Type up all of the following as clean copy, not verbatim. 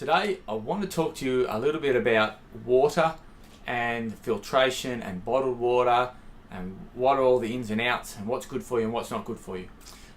Today I want to talk to you a little bit about water and filtration and bottled water and what are all the ins and outs and what's good for you and what's not good for you.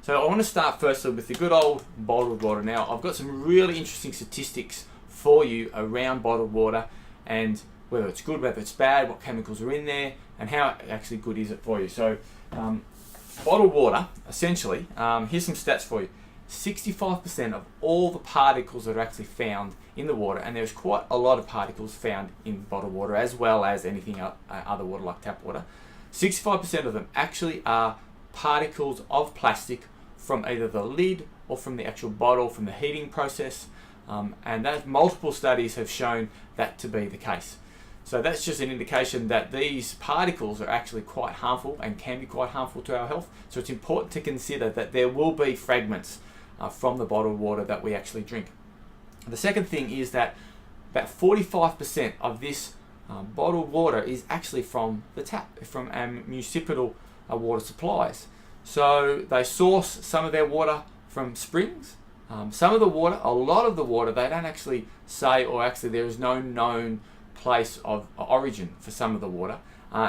So I want to start firstly with the good old bottled water. Now I've got some really interesting statistics for you around bottled water and whether it's good, whether it's bad, what chemicals are in there and how actually good is it for you. So bottled water, essentially, here's some stats for you. 65% of all the particles that are actually found in the water, and there's quite a lot of particles found in bottled water as well as anything other water like tap water, 65% of them actually are particles of plastic from either the lid or from the actual bottle, from the heating process, and that multiple studies have shown that to be the case. So that's just an indication that these particles are actually quite harmful and can be quite harmful to our health. So it's important to consider that there will be fragments from the bottled water that we actually drink. The second thing is that about 45% of this bottled water is actually from the tap, from municipal water supplies. So they source some of their water from springs. Some of the water, a lot of the water, they don't actually say, or actually there is no known place of origin for some of the water.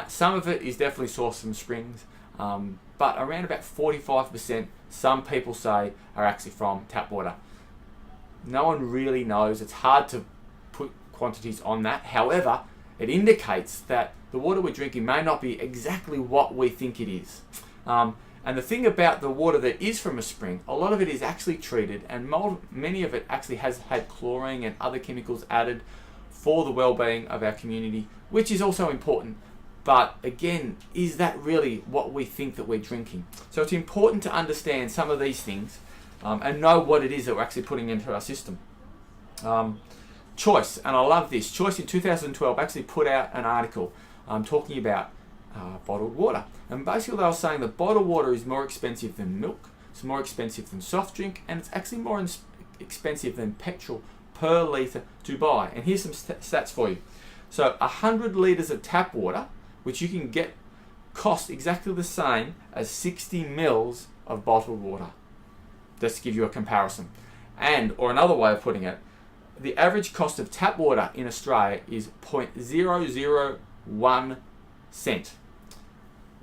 Some of it is definitely sourced from springs, but around about 45% some people say are actually from tap water. No one really knows. It's hard to put quantities on that. However, it indicates that the water we're drinking may not be exactly what we think it is. And the thing about the water that is from a spring, a lot of it is actually treated, and many of it actually has had chlorine and other chemicals added for the well-being of our community, which is also important. But again, is that really what we think that we're drinking? So it's important to understand some of these things and know what it is that we're actually putting into our system. Choice, and I love this. Choice in 2012 actually put out an article talking about bottled water. And basically they were saying that bottled water is more expensive than milk, it's more expensive than soft drink, and it's actually more expensive than petrol per litre to buy. And here's some stats for you. So 100 litres of tap water, which you can get, cost exactly the same as 60 mils of bottled water. Just to give you a comparison. And, or another way of putting it, the average cost of tap water in Australia is 0.001 cent.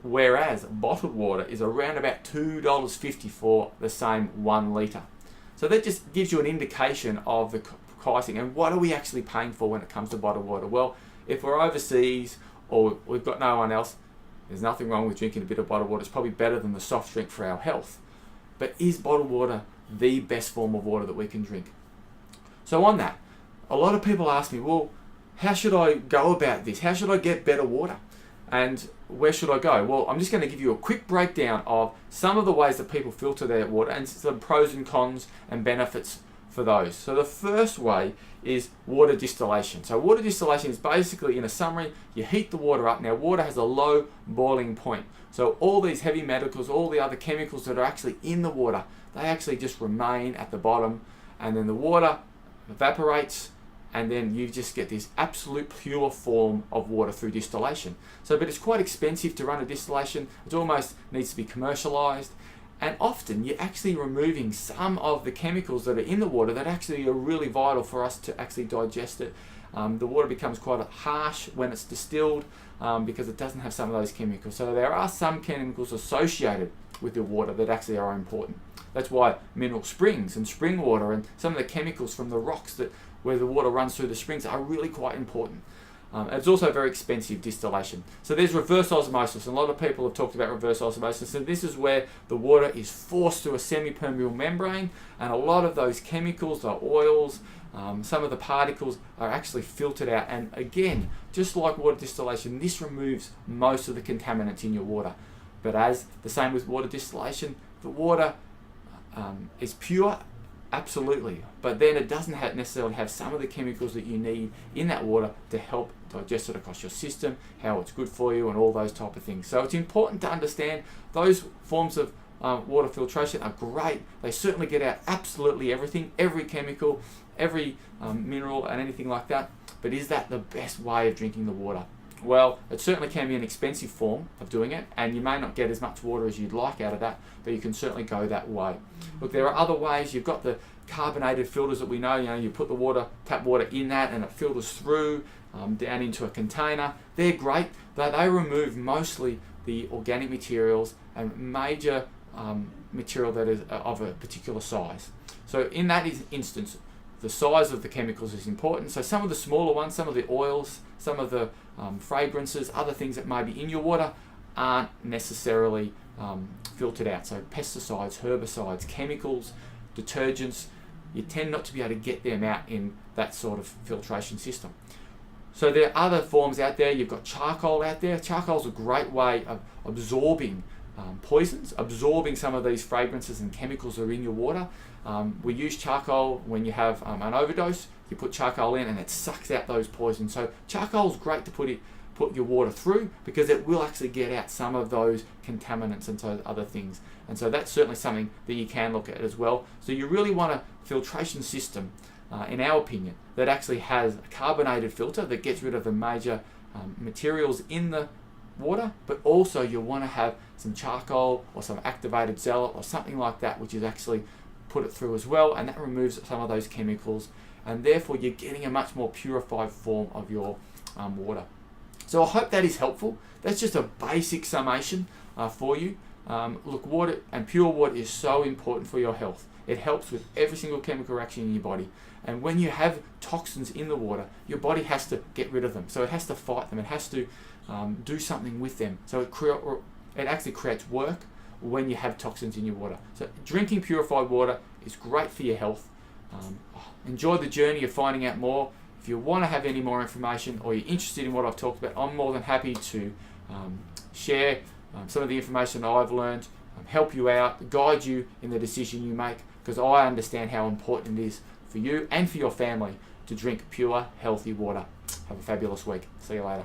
Whereas bottled water is around about $2.50 for the same 1 litre. So that just gives you an indication of the pricing and what are we actually paying for when it comes to bottled water. Well, if we're overseas or we've got no one else, there's nothing wrong with drinking a bit of bottled water. It's probably better than the soft drink for our health. But is bottled water the best form of water that we can drink? So on that, a lot of people ask me, well, how should I go about this? How should I get better water? And where should I go? Well, I'm just going to give you a quick breakdown of some of the ways that people filter their water and some pros and cons and benefits for those. So the first way is water distillation. So water distillation is basically, in a summary, you heat the water up. Now water has a low boiling point. So all these heavy metals, all the other chemicals that are actually in the water, they actually just remain at the bottom, and then the water evaporates, and then you just get this absolute pure form of water through distillation. So, but it's quite expensive to run a distillation. It almost needs to be commercialized. And often you're actually removing some of the chemicals that are in the water that actually are really vital for us to actually digest it. The water becomes quite harsh when it's distilled because it doesn't have some of those chemicals. So there are some chemicals associated with the water that actually are important. That's why mineral springs and spring water and some of the chemicals from the rocks where the water runs through the springs are really quite important. It's also very expensive distillation. So there's reverse osmosis, and a lot of people have talked about reverse osmosis, and this is where the water is forced through a semi-permeable membrane, and a lot of those chemicals, the oils, some of the particles are actually filtered out. And again, just like water distillation, this removes most of the contaminants in your water. But as the same with water distillation, the water is pure. Absolutely, but then it doesn't necessarily have some of the chemicals that you need in that water to help digest it across your system, how it's good for you and all those type of things. So it's important to understand those forms of water filtration are great. They certainly get out absolutely everything, every chemical, every mineral and anything like that. But is that the best way of drinking the water? Well, it certainly can be an expensive form of doing it, and you may not get as much water as you'd like out of that, but you can certainly go that way. Look, there are other ways. You've got the carbonated filters that we know, you put the water, tap water in that and it filters through down into a container. They're great, but they remove mostly the organic materials and major material that is of a particular size. So in that instance, the size of the chemicals is important. So some of the smaller ones, some of the oils, some of the fragrances, other things that may be in your water aren't necessarily filtered out. So pesticides, herbicides, chemicals, detergents, you tend not to be able to get them out in that sort of filtration system. So there are other forms out there. You've got charcoal out there. Charcoal's a great way of absorbing poisons, absorbing some of these fragrances and chemicals that are in your water. We use charcoal when you have an overdose. You put charcoal in and it sucks out those poisons. So charcoal's great to put your water through because it will actually get out some of those contaminants and so other things. And so that's certainly something that you can look at as well. So you really want a filtration system, in our opinion, that actually has a carbonated filter that gets rid of the major materials in the water, but also you want to have some charcoal or some activated zeolite or something like that, which is actually put it through as well, and that removes some of those chemicals, and therefore you're getting a much more purified form of your water. So I hope that is helpful. That's just a basic summation for you. Look, water and pure water is so important for your health. It helps with every single chemical reaction in your body. And when you have toxins in the water, your body has to get rid of them. So it has to fight them. It has to do something with them. So it actually creates work when you have toxins in your water. So drinking purified water is great for your health. Enjoy the journey of finding out more. If you want to have any more information or you're interested in what I've talked about, I'm more than happy to share some of the information that I've learned, help you out, guide you in the decision you make, because I understand how important it is for you and for your family to drink pure, healthy water. Have a fabulous week. See you later.